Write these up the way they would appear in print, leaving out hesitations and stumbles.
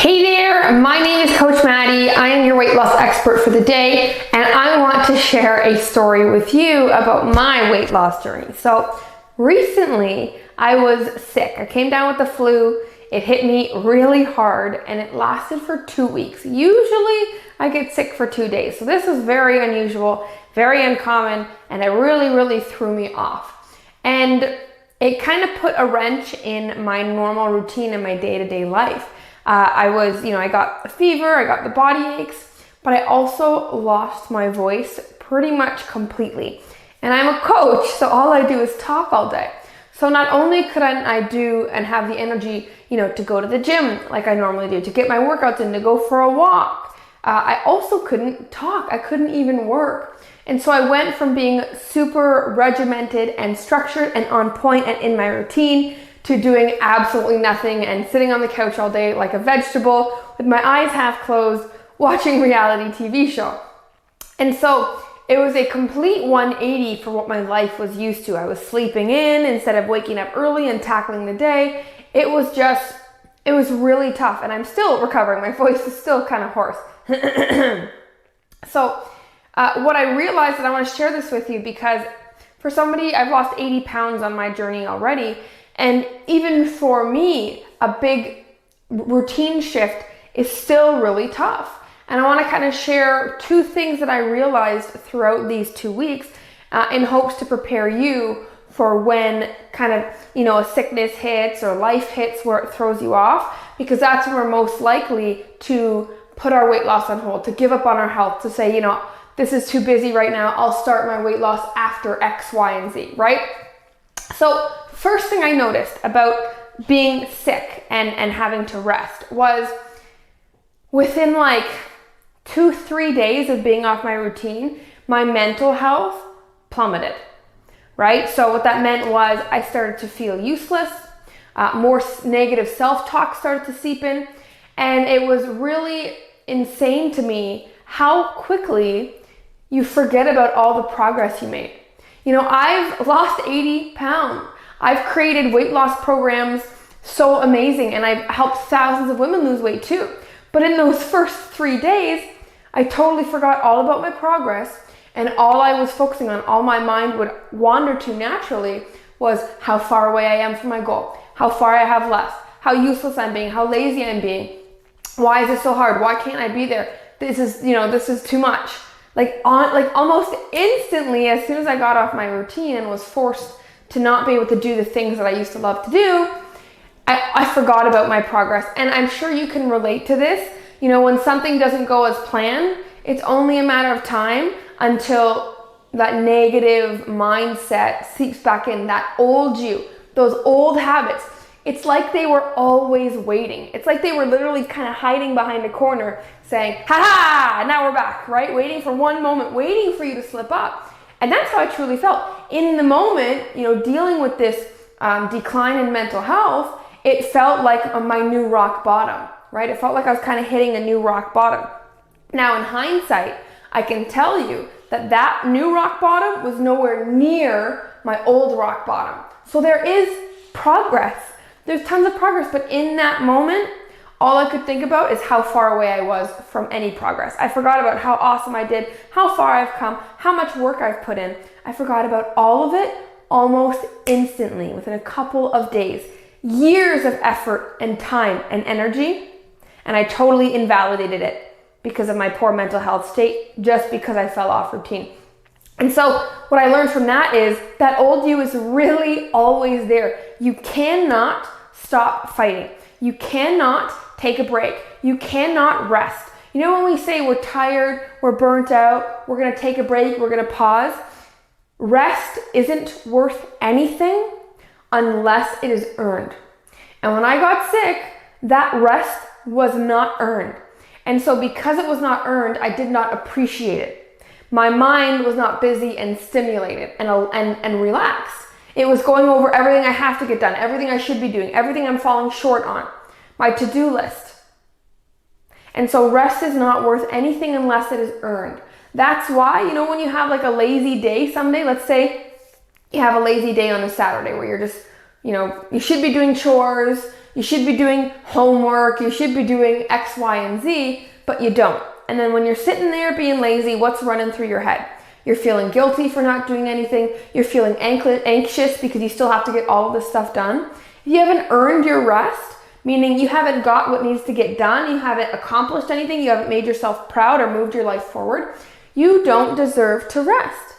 Hey there, my name is Coach Maddie. I am your weight loss expert for the day, and I want to share a story with you about my weight loss journey. So recently I was sick. I came down with the flu. It hit me really hard and it lasted for 2 weeks. Usually I get sick for 2 days. So this was very unusual, very uncommon, and it really threw me off. And it kind of put a wrench in my normal routine in my day-to-day life. I got the fever, I got the body aches, but I also lost my voice pretty much completely. And I'm a coach, so all I do is talk all day. So not only couldn't I do and have the energy, to go to the gym like I normally do, to get my workouts in, to go for a walk, I also couldn't talk. I couldn't even work. And so I went from being super regimented and structured and on point and in my routine to doing absolutely nothing and sitting on the couch all day like a vegetable with my eyes half closed, watching reality TV show. And so it was a complete 180 for what my life was used to. I was sleeping in instead of waking up early and tackling the day. It was really tough, and I'm still recovering. My voice is still kind of hoarse. So what I realized, and I want to share this with you because for somebody, I've lost 80 pounds on my journey already. And even for me, a big routine shift is still really tough. And I want to kind of share 2 things that I realized throughout these 2 weeks in hopes to prepare you for when kind of, a sickness hits or life hits where it throws you off, because that's when we're most likely to put our weight loss on hold, to give up on our health, to say, this is too busy right now. I'll start my weight loss after X, Y, and Z, right? So first thing I noticed about being sick and having to rest was within like 2-3 days of being off my routine, my mental health plummeted, right? So what that meant was I started to feel useless, more negative self-talk started to seep in, and it was really insane to me how quickly you forget about all the progress you made. I've lost 80 pounds. I've created weight loss programs so amazing, and I've helped thousands of women lose weight too. But in those first 3 days, I totally forgot all about my progress, and all I was focusing on, all my mind would wander to naturally, was how far away I am from my goal, how far I have left, how useless I'm being, how lazy I'm being. Why is it so hard? Why can't I be there? This is too much. Like almost instantly, as soon as I got off my routine and was forced to not be able to do the things that I used to love to do, I forgot about my progress. And I'm sure you can relate to this. When something doesn't go as planned, it's only a matter of time until that negative mindset seeps back in, that old you, those old habits. It's like they were always waiting. It's like they were literally kind of hiding behind a corner saying, ha, now we're back, right? Waiting for one moment, waiting for you to slip up. And that's how I truly felt. In the moment, dealing with this decline in mental health, it felt like my new rock bottom, right? It felt like I was kind of hitting a new rock bottom. Now, in hindsight, I can tell you that new rock bottom was nowhere near my old rock bottom. So there is progress. There's tons of progress, but in that moment, all I could think about is how far away I was from any progress. I forgot about how awesome I did, how far I've come, how much work I've put in. I forgot about all of it almost instantly, within a couple of days. Years of effort and time and energy, and I totally invalidated it because of my poor mental health state, just because I fell off routine. And so what I learned from that is that old you is really always there. You cannot stop fighting. You cannot take a break. You cannot rest. When we say we're tired, we're burnt out, we're going to take a break, we're going to pause, rest isn't worth anything unless it is earned. And when I got sick, that rest was not earned. And so because it was not earned, I did not appreciate it. My mind was not busy and stimulated and relaxed. It was going over everything I have to get done, everything I should be doing, everything I'm falling short on, my to-do list. And so rest is not worth anything unless it is earned. That's why, when you have like a lazy day someday, let's say you have a lazy day on a Saturday where you're just, you should be doing chores, you should be doing homework, you should be doing X, Y, and Z, but you don't. And then when you're sitting there being lazy, what's running through your head? You're feeling guilty for not doing anything. You're feeling anxious because you still have to get all of this stuff done. You haven't earned your rest, meaning you haven't got what needs to get done. You haven't accomplished anything. You haven't made yourself proud or moved your life forward. You don't deserve to rest.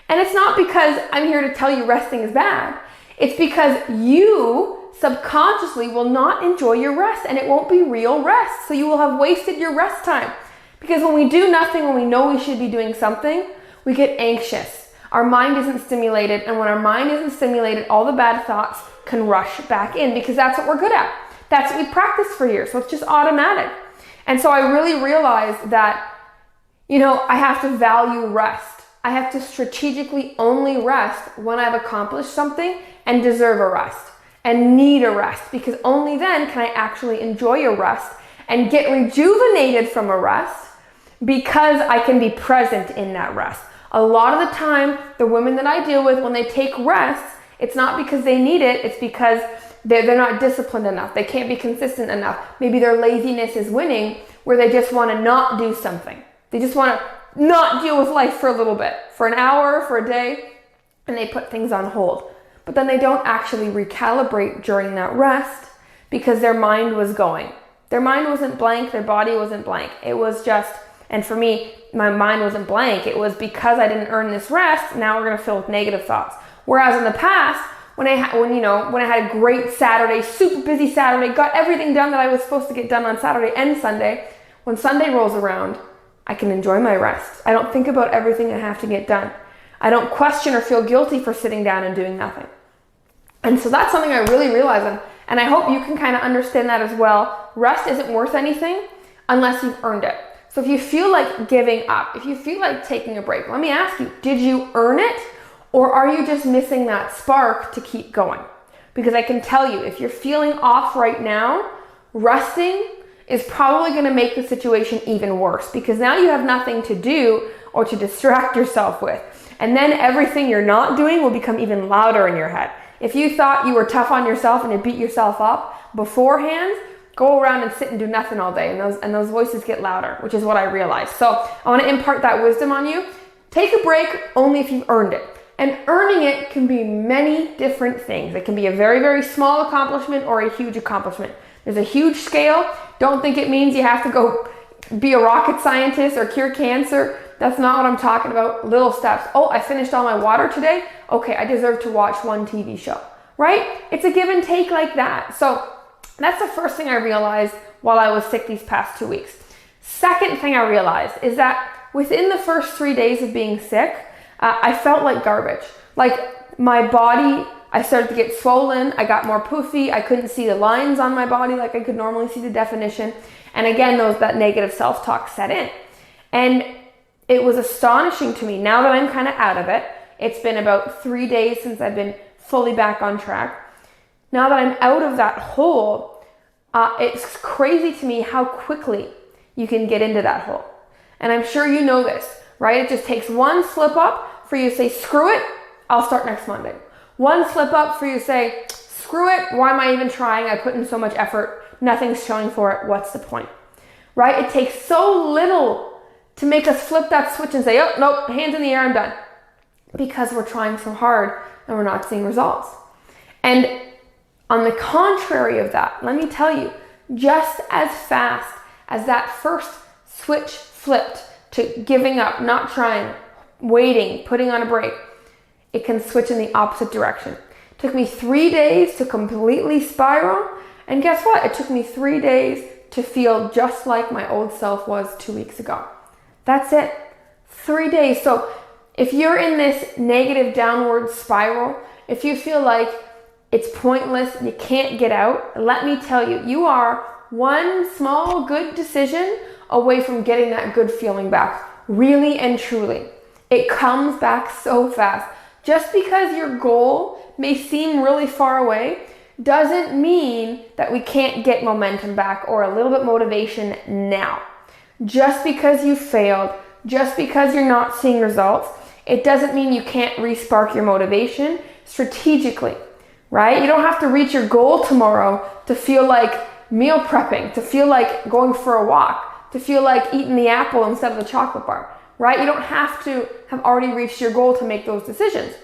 And it's not because I'm here to tell you resting is bad. It's because you subconsciously will not enjoy your rest, and it won't be real rest. So you will have wasted your rest time. Because when we do nothing, when we know we should be doing something, we get anxious. Our mind isn't stimulated, and when our mind isn't stimulated, all the bad thoughts can rush back in because that's what we're good at. That's what we practiced for years, so it's just automatic. And so I really realized that, I have to value rest. I have to strategically only rest when I've accomplished something and deserve a rest and need a rest, because only then can I actually enjoy a rest and get rejuvenated from a rest, because I can be present in that rest. A lot of the time, the women that I deal with, when they take rests, it's not because they need it, it's because they're not disciplined enough. They can't be consistent enough. Maybe their laziness is winning, where they just want to not do something. They just want to not deal with life for a little bit, for an hour, for a day, and they put things on hold. But then they don't actually recalibrate during that rest because their mind was going. Their mind wasn't blank, their body wasn't blank. It was just, and for me, my mind wasn't blank. It was because I didn't earn this rest, now we're going to fill with negative thoughts. Whereas in the past, when I had a great Saturday, super busy Saturday, got everything done that I was supposed to get done on Saturday and Sunday, when Sunday rolls around, I can enjoy my rest. I don't think about everything I have to get done. I don't question or feel guilty for sitting down and doing nothing. And so that's something I really realized, and I hope you can kind of understand that as well. Rest isn't worth anything unless you've earned it. So if you feel like giving up, if you feel like taking a break, let me ask you, did you earn it, or are you just missing that spark to keep going? Because I can tell you, if you're feeling off right now, resting is probably going to make the situation even worse, because now you have nothing to do or to distract yourself with. And then everything you're not doing will become even louder in your head. If you thought you were tough on yourself and you beat yourself up beforehand, go around and sit and do nothing all day, and those voices get louder, which is what I realized. So I want to impart that wisdom on you. Take a break only if you've earned it. And earning it can be many different things. It can be a very, very small accomplishment or a huge accomplishment. There's a huge scale. Don't think it means you have to go be a rocket scientist or cure cancer. That's not what I'm talking about. Little steps. Oh, I finished all my water today. Okay, I deserve to watch one TV show, right? It's a give and take like that. So that's the first thing I realized while I was sick these past 2 weeks. Second thing I realized is that within the first 3 days of being sick, I felt like garbage. Like my body, I started to get swollen. I got more poofy. I couldn't see the lines on my body like I could normally see the definition. And again, that negative self-talk set in. And it was astonishing to me. Now that I'm kind of out of it, it's been about 3 days since I've been fully back on track. Now that I'm out of that hole, it's crazy to me how quickly you can get into that hole. And I'm sure you know this, right? It just takes one slip up for you to say, screw it, I'll start next Monday. One slip up for you to say, screw it, why am I even trying? I put in so much effort, nothing's showing for it, what's the point? Right? It takes so little to make us flip that switch and say, oh, nope, hands in the air, I'm done. Because we're trying so hard and we're not seeing results. And on the contrary of that, let me tell you, just as fast as that first switch flipped to giving up, not trying, waiting, putting on a break, it can switch in the opposite direction. It took me 3 days to completely spiral, and guess what? It took me 3 days to feel just like my old self was 2 weeks ago. That's it. 3 days. So if you're in this negative downward spiral, if you feel like it's pointless, you can't get out, let me tell you, you are one small good decision away from getting that good feeling back. Really and truly. It comes back so fast. Just because your goal may seem really far away doesn't mean that we can't get momentum back or a little bit motivation now. Just because you failed, just because you're not seeing results, it doesn't mean you can't re-spark your motivation strategically. right? You don't have to reach your goal tomorrow to feel like meal prepping, to feel like going for a walk, to feel like eating the apple instead of the chocolate bar, right? You don't have to have already reached your goal to make those decisions.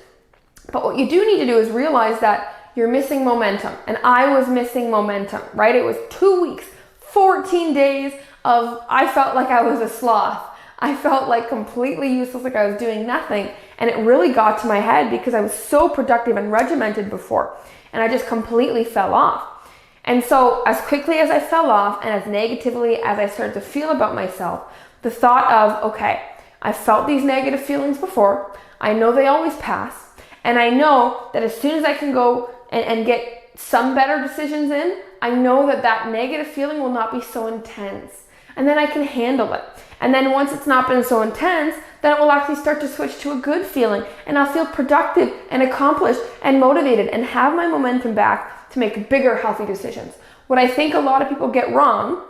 But what you do need to do is realize that you're missing momentum. And I was missing momentum, right? It was 2 weeks, 14 days of, I felt like I was a sloth. I felt like completely useless, like I was doing nothing. And it really got to my head because I was so productive and regimented before. And I just completely fell off. And so as quickly as I fell off and as negatively as I started to feel about myself, the thought of, okay, I felt these negative feelings before. I know they always pass. And I know that as soon as I can go and get some better decisions in, I know that that negative feeling will not be so intense. And then I can handle it. And then once it's not been so intense, then it will actually start to switch to a good feeling. And I'll feel productive and accomplished and motivated and have my momentum back to make bigger, healthy decisions. What I think a lot of people get wrong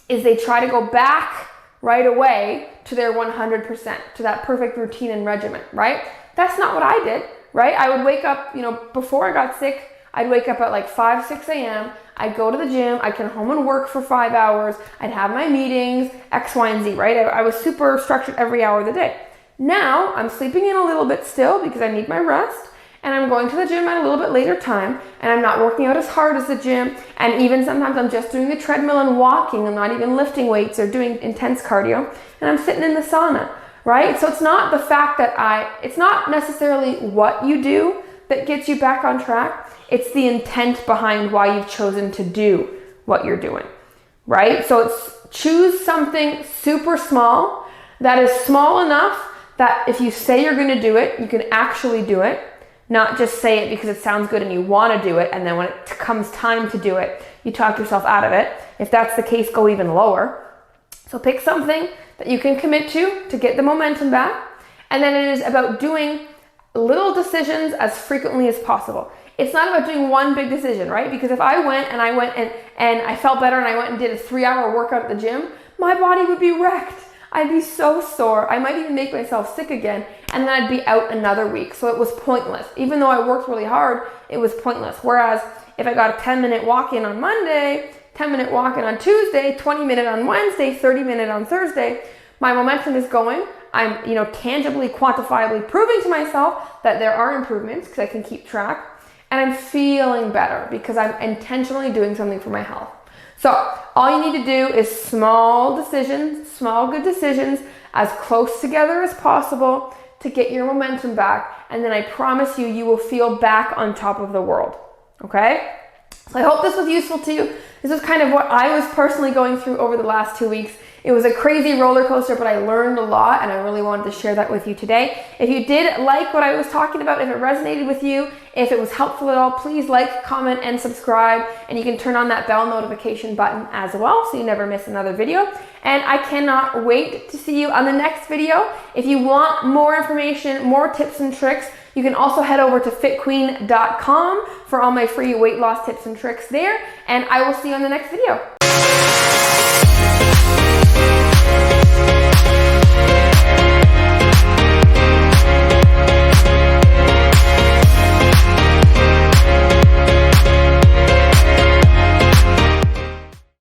is they try to go back right away to their 100%, to that perfect routine and regimen, right? That's not what I did, right? I would wake up, before I got sick, I'd wake up at like 5, 6 a.m. I'd go to the gym. I'd come home and work for 5 hours. I'd have my meetings, X, Y, and Z, right? I was super structured every hour of the day. Now I'm sleeping in a little bit still because I need my rest. And I'm going to the gym at a little bit later time. And I'm not working out as hard as the gym. And even sometimes I'm just doing the treadmill and walking. I'm not even lifting weights or doing intense cardio. And I'm sitting in the sauna, right? So it's not the fact that it's not necessarily what you do that gets you back on track. It's the intent behind why you've chosen to do what you're doing, right? So it's choose something super small that is small enough that if you say you're going to do it, you can actually do it, not just say it because it sounds good and you want to do it. And then when it comes time to do it, you talk yourself out of it. If that's the case, go even lower. So pick something that you can commit to get the momentum back. And then it is about doing little decisions as frequently as possible. It's not about doing one big decision, right? Because if I went and I felt better and I went and did a 3-hour workout at the gym, my body would be wrecked. I'd be so sore. I might even make myself sick again, and then I'd be out another week. So it was pointless. Even though I worked really hard, it was pointless. Whereas if I got a 10-minute walk-in on Monday, 10-minute walk-in on Tuesday, 20-minute on Wednesday, 30-minute on Thursday, my momentum is going. I'm, tangibly, quantifiably proving to myself that there are improvements because I can keep track. And I'm feeling better because I'm intentionally doing something for my health. So all you need to do is small decisions, small good decisions, as close together as possible to get your momentum back. And then I promise you, you will feel back on top of the world. Okay? So I hope this was useful to you. This is kind of what I was personally going through over the last 2 weeks. It was a crazy roller coaster, but I learned a lot and I really wanted to share that with you today. If you did like what I was talking about, if it resonated with you, if it was helpful at all, please like, comment, and subscribe. And you can turn on that bell notification button as well so you never miss another video. And I cannot wait to see you on the next video. If you want more information, more tips and tricks, you can also head over to fitqueen.com for all my free weight loss tips and tricks there. And I will see you on the next video.